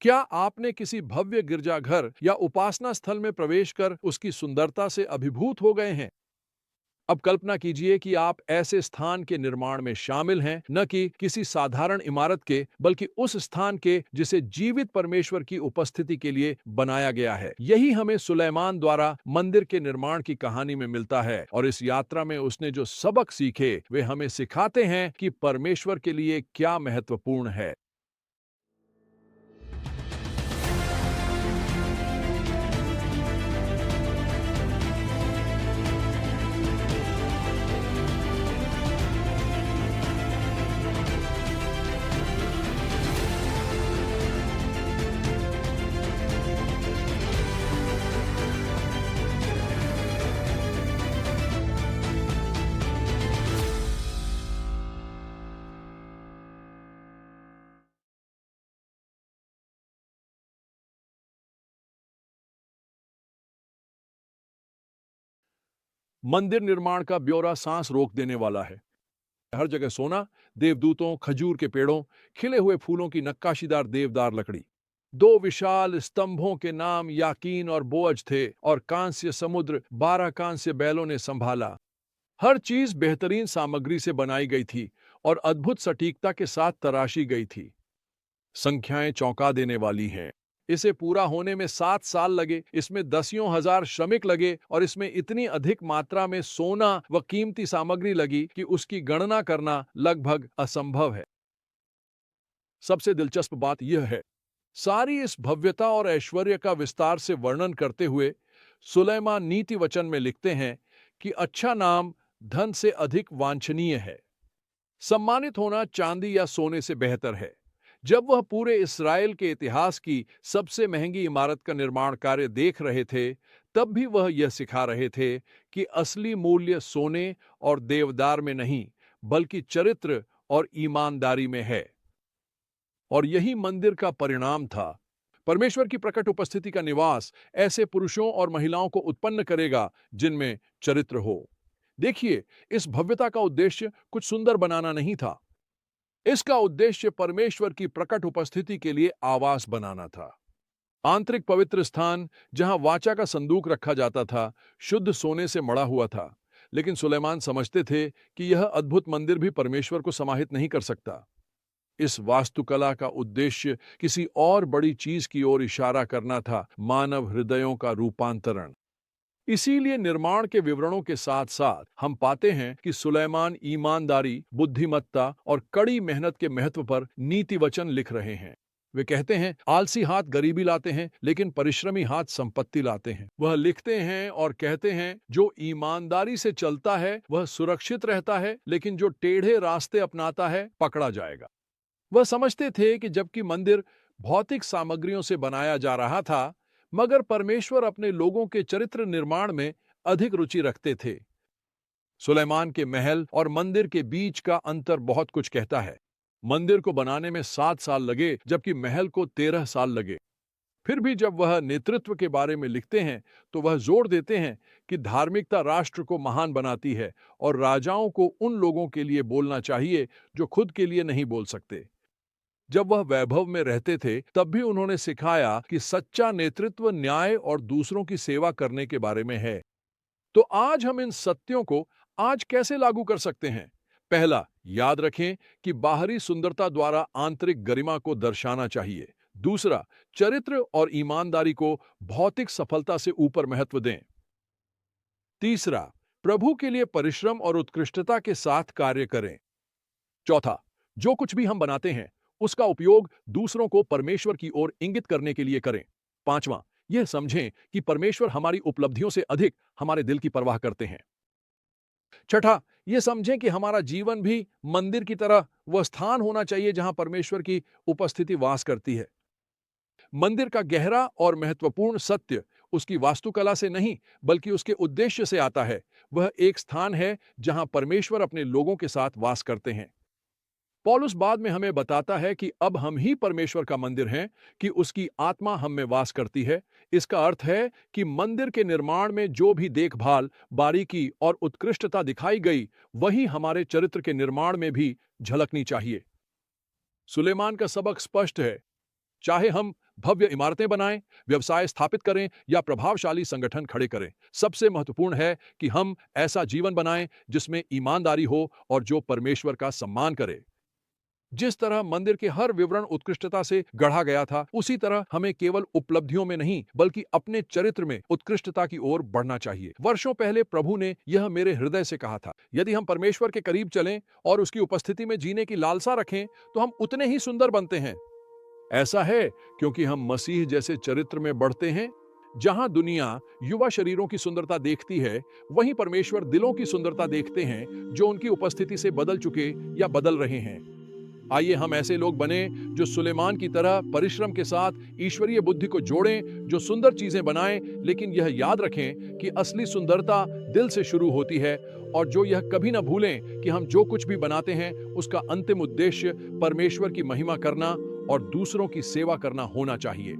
क्या आपने किसी भव्य गिरजाघर या उपासना स्थल में प्रवेश कर उसकी सुंदरता से अभिभूत हो गए हैं? अब कल्पना कीजिए कि आप ऐसे स्थान के निर्माण में शामिल हैं, न कि किसी साधारण इमारत के, बल्कि उस स्थान के जिसे जीवित परमेश्वर की उपस्थिति के लिए बनाया गया है। यही हमें सुलेमान द्वारा मंदिर के निर्माण की कहानी में मिलता है, और इस यात्रा में उसने जो सबक सीखे वे हमें सिखाते हैं कि परमेश्वर के लिए क्या महत्वपूर्ण है। मंदिर निर्माण का ब्यौरा सांस रोक देने वाला है। हर जगह सोना, देवदूतों, खजूर के पेड़ों, खिले हुए फूलों की नक्काशीदार देवदार लकड़ी। दो विशाल स्तंभों के नाम याकीन और बोअज थे, और कांस्य समुद्र 12 कांस्य बैलों ने संभाला। हर चीज बेहतरीन सामग्री से बनाई गई थी और अद्भुत सटीकता के साथ तराशी गई थी। संख्याएं चौंका देने वाली हैं। इसे पूरा होने में 7 साल लगे, इसमें दसियों हजार श्रमिक लगे, और इसमें इतनी अधिक मात्रा में सोना व कीमती सामग्री लगी कि उसकी गणना करना लगभग असंभव है। सबसे दिलचस्प बात यह है, सारी इस भव्यता और ऐश्वर्य का विस्तार से वर्णन करते हुए सुलेमान नीति वचन में लिखते हैं कि अच्छा नाम धन से अधिक वांछनीय है। सम्मानित होना चांदी या सोने से बेहतर है। जब वह पूरे इस्राएल के इतिहास की सबसे महंगी इमारत का निर्माण कार्य देख रहे थे, तब भी वह यह सिखा रहे थे कि असली मूल्य सोने और देवदार में नहीं, बल्कि चरित्र और ईमानदारी में है। और यही मंदिर का परिणाम था। परमेश्वर की प्रकट उपस्थिति का निवास ऐसे पुरुषों और महिलाओं को उत्पन्न करेगा जिनमें चरित्र हो। देखिए, इस भव्यता का उद्देश्य कुछ सुंदर बनाना नहीं था। इसका उद्देश्य परमेश्वर की प्रकट उपस्थिति के लिए आवास बनाना था। आंतरिक पवित्र स्थान, जहां वाचा का संदूक रखा जाता था, शुद्ध सोने से मढ़ा हुआ था। लेकिन सुलेमान समझते थे कि यह अद्भुत मंदिर भी परमेश्वर को समाहित नहीं कर सकता। इस वास्तुकला का उद्देश्य किसी और बड़ी चीज की ओर इशारा करना था, मानव हृदयों का रूपांतरण। इसीलिए निर्माण के विवरणों के साथ साथ हम पाते हैं कि सुलेमान ईमानदारी, बुद्धिमत्ता और कड़ी मेहनत के महत्व पर नीति वचन लिख रहे हैं। वे कहते हैं, आलसी हाथ गरीबी लाते हैं, लेकिन परिश्रमी हाथ संपत्ति लाते हैं। वह लिखते हैं और कहते हैं, जो ईमानदारी से चलता है वह सुरक्षित रहता है, लेकिन जो टेढ़े रास्ते अपनाता है पकड़ा जाएगा। वह समझते थे कि जबकि मंदिर भौतिक सामग्रियों से बनाया जा रहा था, मगर परमेश्वर अपने लोगों के चरित्र निर्माण में अधिक रुचि रखते थे। सुलेमान के महल और मंदिर के बीच का अंतर बहुत कुछ कहता है। मंदिर को बनाने में 7 साल लगे, जबकि महल को 13 साल लगे। फिर भी जब वह नेतृत्व के बारे में लिखते हैं, तो वह जोर देते हैं कि धार्मिकता राष्ट्र को महान बनाती है, और राजाओं को उन लोगों के लिए बोलना चाहिए जो खुद के लिए नहीं बोल सकते। जब वह वैभव में रहते थे, तब भी उन्होंने सिखाया कि सच्चा नेतृत्व न्याय और दूसरों की सेवा करने के बारे में है। तो आज हम इन सत्यों को आज कैसे लागू कर सकते हैं? पहला, याद रखें कि बाहरी सुंदरता द्वारा आंतरिक गरिमा को दर्शाना चाहिए। दूसरा, चरित्र और ईमानदारी को भौतिक सफलता से ऊपर महत्व दें। तीसरा, प्रभु के लिए परिश्रम और उत्कृष्टता के साथ कार्य करें। चौथा, जो कुछ भी हम बनाते हैं उसका उपयोग दूसरों को परमेश्वर की ओर इंगित करने के लिए करें। पांचवां, यह समझें कि परमेश्वर हमारी उपलब्धियों से अधिक हमारे दिल की परवाह करते हैं। छठा, यह समझें कि हमारा जीवन भी मंदिर की तरह वह स्थान होना चाहिए जहां परमेश्वर की उपस्थिति वास करती है। मंदिर का गहरा और महत्वपूर्ण सत्य उसकी वास्तुकला से नहीं, बल्कि उसके उद्देश्य से आता है। वह एक स्थान है जहां परमेश्वर अपने लोगों के साथ वास करते हैं। पौलुस बाद में हमें बताता है कि अब हम ही परमेश्वर का मंदिर हैं, कि उसकी आत्मा हम में वास करती है। इसका अर्थ है कि मंदिर के निर्माण में जो भी देखभाल, बारीकी और उत्कृष्टता दिखाई गई, वही हमारे चरित्र के निर्माण में भी झलकनी चाहिए। सुलेमान का सबक स्पष्ट है, चाहे हम भव्य इमारतें बनाएं, व्यवसाय स्थापित करें या प्रभावशाली संगठन खड़े करें। सबसे महत्वपूर्ण है कि हम ऐसा जीवन बनाएं जिसमें ईमानदारी हो और जो परमेश्वर का सम्मान करे। जिस तरह मंदिर के हर विवरण उत्कृष्टता से गढ़ा गया था, उसी तरह हमें केवल उपलब्धियों में नहीं बल्कि अपने चरित्र में उत्कृष्टता की ओर बढ़ना चाहिए। वर्षों पहले प्रभु ने यह मेरे हृदय से कहा था, यदि हम परमेश्वर के करीब चलें और उसकी उपस्थिति में जीने की लालसा रखें तो हम उतने ही सुंदर बनते हैं। ऐसा है क्योंकि हम मसीह जैसे चरित्र में बढ़ते हैं। जहां दुनिया युवा शरीरों की सुंदरता देखती है, वहीं परमेश्वर दिलों की सुंदरता देखते हैं जो उनकी उपस्थिति से बदल चुके या बदल रहे हैं। आइए हम ऐसे लोग बने जो सुलेमान की तरह परिश्रम के साथ ईश्वरीय बुद्धि को जोड़ें, जो सुंदर चीजें बनाएं, लेकिन यह याद रखें कि असली सुंदरता दिल से शुरू होती है, और जो यह कभी ना भूलें कि हम जो कुछ भी बनाते हैं उसका अंतिम उद्देश्य परमेश्वर की महिमा करना और दूसरों की सेवा करना होना चाहिए।